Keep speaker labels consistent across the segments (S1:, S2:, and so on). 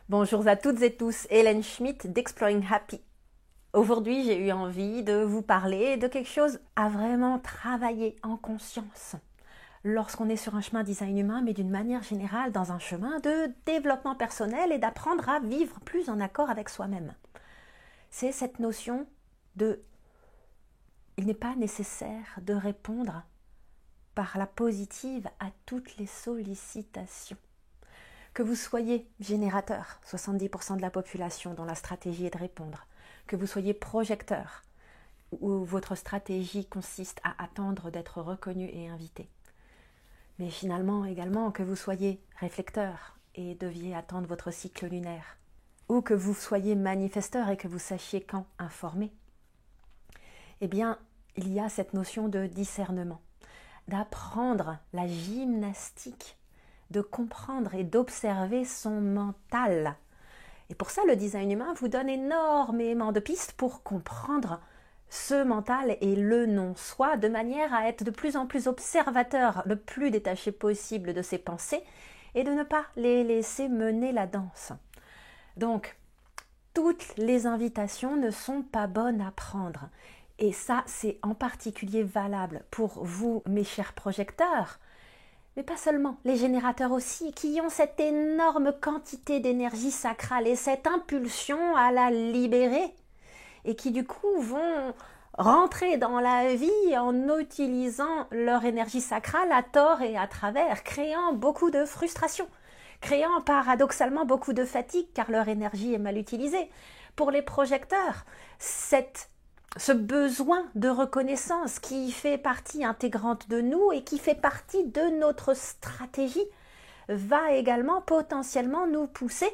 S1: Bonjour à toutes et tous, Hélène Schmidt d'Exploring Happy. Aujourd'hui, j'ai eu envie de vous parler de quelque chose à vraiment travailler en conscience lorsqu'on est sur un chemin design humain, mais d'une manière générale dans un chemin de développement personnel et d'apprendre à vivre plus en accord avec soi-même. C'est cette notion de « il n'est pas nécessaire de répondre par la positive à toutes les sollicitations ». Que vous soyez générateur, 70% de la population dont la stratégie est de répondre, que vous soyez projecteur, où votre stratégie consiste à attendre d'être reconnu et invité, mais finalement également que vous soyez réflecteur et deviez attendre votre cycle lunaire, ou que vous soyez manifesteur et que vous sachiez quand informer, eh bien, il y a cette notion de discernement, d'apprendre la gymnastique, de comprendre et d'observer son mental. Et pour ça, le design humain vous donne énormément de pistes pour comprendre ce mental et le non-soi, de manière à être de plus en plus observateur, le plus détaché possible de ses pensées, et de ne pas les laisser mener la danse. Donc, toutes les invitations ne sont pas bonnes à prendre. Et ça, c'est en particulier valable pour vous, mes chers projecteurs, mais pas seulement, les générateurs aussi, qui ont cette énorme quantité d'énergie sacrale et cette impulsion à la libérer, et qui du coup vont rentrer dans la vie en utilisant leur énergie sacrale à tort et à travers, créant beaucoup de frustration, créant paradoxalement beaucoup de fatigue car leur énergie est mal utilisée. Pour les projecteurs, ce besoin de reconnaissance qui fait partie intégrante de nous et qui fait partie de notre stratégie va également potentiellement nous pousser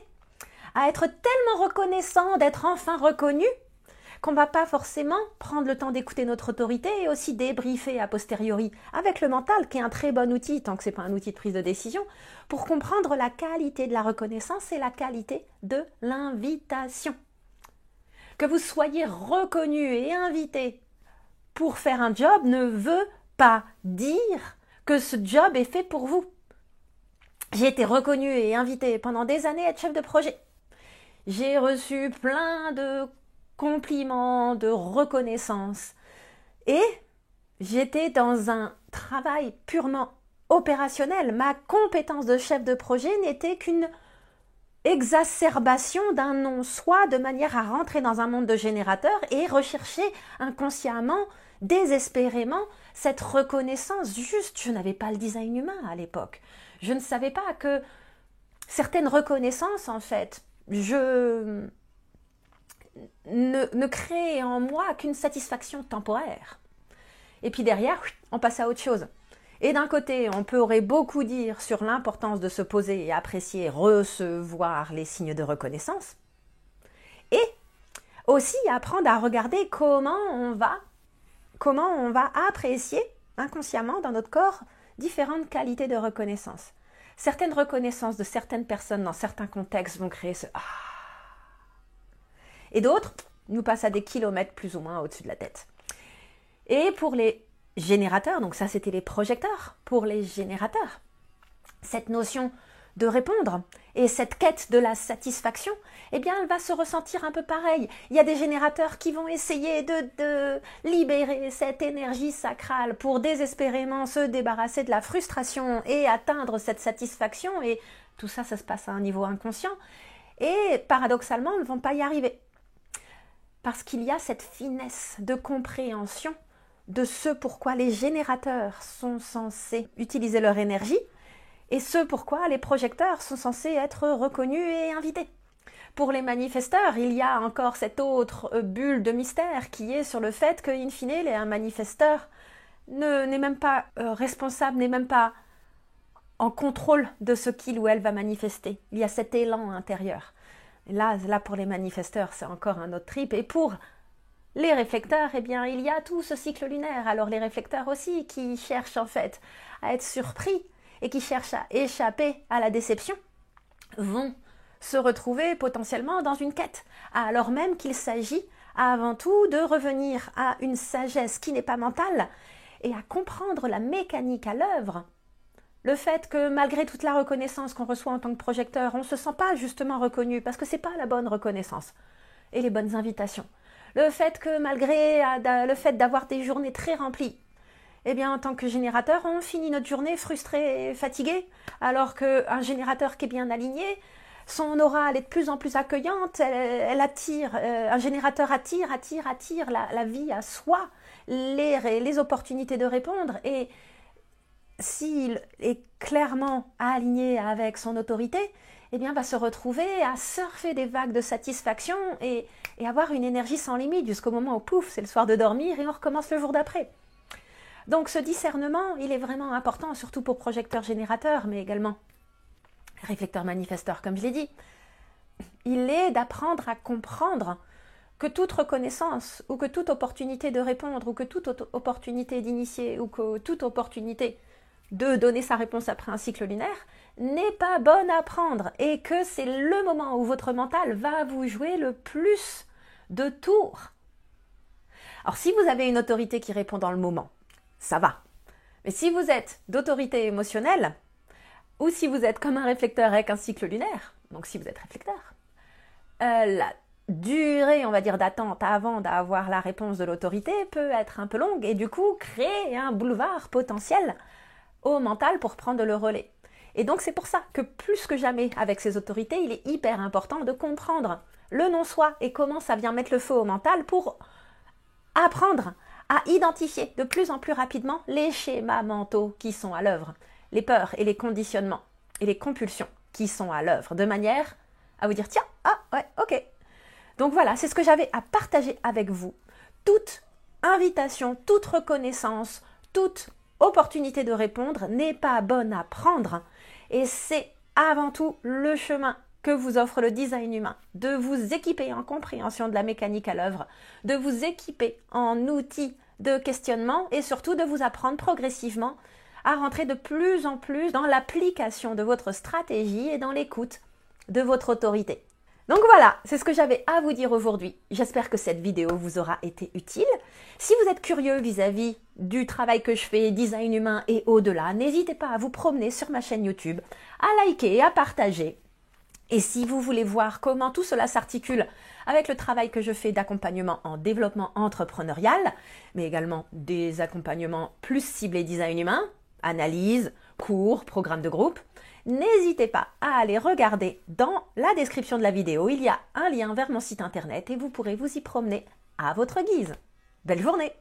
S1: à être tellement reconnaissants d'être enfin reconnus qu'on ne va pas forcément prendre le temps d'écouter notre autorité et aussi débriefer a posteriori avec le mental qui est un très bon outil, tant que ce n'est pas un outil de prise de décision, pour comprendre la qualité de la reconnaissance et la qualité de l'invitation. Que vous soyez reconnu et invité pour faire un job ne veut pas dire que ce job est fait pour vous. J'ai été reconnue et invitée pendant des années à être chef de projet. J'ai reçu plein de compliments, de reconnaissance. Et j'étais dans un travail purement opérationnel. Ma compétence de chef de projet n'était qu'une exacerbation d'un non-soi de manière à rentrer dans un monde de générateurs et rechercher inconsciemment, désespérément, cette reconnaissance. Juste, je n'avais pas le design humain à l'époque. Je ne savais pas que certaines reconnaissances, en fait, je ne créaient en moi qu'une satisfaction temporaire. Et puis derrière, on passe à autre chose. Et d'un côté, on pourrait beaucoup dire sur l'importance de se poser et apprécier, recevoir les signes de reconnaissance. Et aussi apprendre à regarder comment on va apprécier inconsciemment dans notre corps différentes qualités de reconnaissance. Certaines reconnaissances de certaines personnes dans certains contextes vont créer ce « ah ». Et d'autres nous passent à des kilomètres plus ou moins au-dessus de la tête. Et pour les générateurs, donc ça c'était les projecteurs, pour les générateurs, cette notion de répondre et cette quête de la satisfaction, eh bien elle va se ressentir un peu pareil. Il y a des générateurs qui vont essayer de libérer cette énergie sacrale pour désespérément se débarrasser de la frustration et atteindre cette satisfaction, et tout ça, ça se passe à un niveau inconscient, et paradoxalement, ne vont pas y arriver. Parce qu'il y a cette finesse de compréhension de ce pourquoi les générateurs sont censés utiliser leur énergie et ce pourquoi les projecteurs sont censés être reconnus et invités. Pour les manifesteurs, il y a encore cette autre bulle de mystère qui est sur le fait qu'in fine, un manifesteur n'est même pas responsable, n'est même pas en contrôle de ce qu'il ou elle va manifester. Il y a cet élan intérieur. Là, pour les manifesteurs, c'est encore un autre trip. Et pour les réflecteurs, eh bien, il y a tout ce cycle lunaire. Alors les réflecteurs aussi, qui cherchent en fait à être surpris et qui cherchent à échapper à la déception, vont se retrouver potentiellement dans une quête, alors même qu'il s'agit avant tout de revenir à une sagesse qui n'est pas mentale et à comprendre la mécanique à l'œuvre Le fait que malgré toute la reconnaissance qu'on reçoit en tant que projecteur, on ne se sent pas justement reconnu parce que ce n'est pas la bonne reconnaissance et les bonnes invitations. Le fait que malgré le fait d'avoir des journées très remplies, eh bien en tant que générateur, on finit notre journée frustré et fatigué, alors qu'un générateur qui est bien aligné, son aura elle est de plus en plus accueillante, elle attire, un générateur attire la vie à soi, les opportunités de répondre, et s'il est clairement aligné avec son autorité, eh bien, va se retrouver à surfer des vagues de satisfaction et avoir une énergie sans limite jusqu'au moment où, pouf, c'est le soir de dormir et on recommence le jour d'après. Donc, ce discernement, il est vraiment important, surtout pour projecteurs générateurs, mais également réflecteurs manifesteurs, comme je l'ai dit. Il est d'apprendre à comprendre que toute reconnaissance, ou que toute opportunité de répondre, ou que toute opportunité d'initier, ou que toute opportunité de donner sa réponse après un cycle lunaire n'est pas bonne à prendre et que c'est le moment où votre mental va vous jouer le plus de tours. Alors si vous avez une autorité qui répond dans le moment, ça va. Mais si vous êtes d'autorité émotionnelle ou si vous êtes comme un réflecteur avec un cycle lunaire, donc si vous êtes réflecteur, la durée, on va dire, d'attente avant d'avoir la réponse de l'autorité peut être un peu longue et du coup créer un boulevard potentiel au mental pour prendre le relais. Et donc c'est pour ça que plus que jamais avec ces autorités, il est hyper important de comprendre le non-soi et comment ça vient mettre le feu au mental pour apprendre à identifier de plus en plus rapidement les schémas mentaux qui sont à l'œuvre, les peurs et les conditionnements et les compulsions qui sont à l'œuvre, de manière à vous dire tiens, ah ouais, ok. Donc voilà, c'est ce que j'avais à partager avec vous. Toute invitation, toute reconnaissance, toute opportunité de répondre n'est pas bonne à prendre et c'est avant tout le chemin que vous offre le design humain, de vous équiper en compréhension de la mécanique à l'œuvre, de vous équiper en outils de questionnement et surtout de vous apprendre progressivement à rentrer de plus en plus dans l'application de votre stratégie et dans l'écoute de votre autorité. Donc voilà, c'est ce que j'avais à vous dire aujourd'hui. J'espère que cette vidéo vous aura été utile. Si vous êtes curieux vis-à-vis du travail que je fais, design humain et au-delà, n'hésitez pas à vous promener sur ma chaîne YouTube, à liker, à partager. Et si vous voulez voir comment tout cela s'articule avec le travail que je fais d'accompagnement en développement entrepreneurial, mais également des accompagnements plus ciblés design humain, analyse, cours, programme de groupe, n'hésitez pas à aller regarder dans la description de la vidéo. Il y a un lien vers mon site internet et vous pourrez vous y promener à votre guise. Belle journée!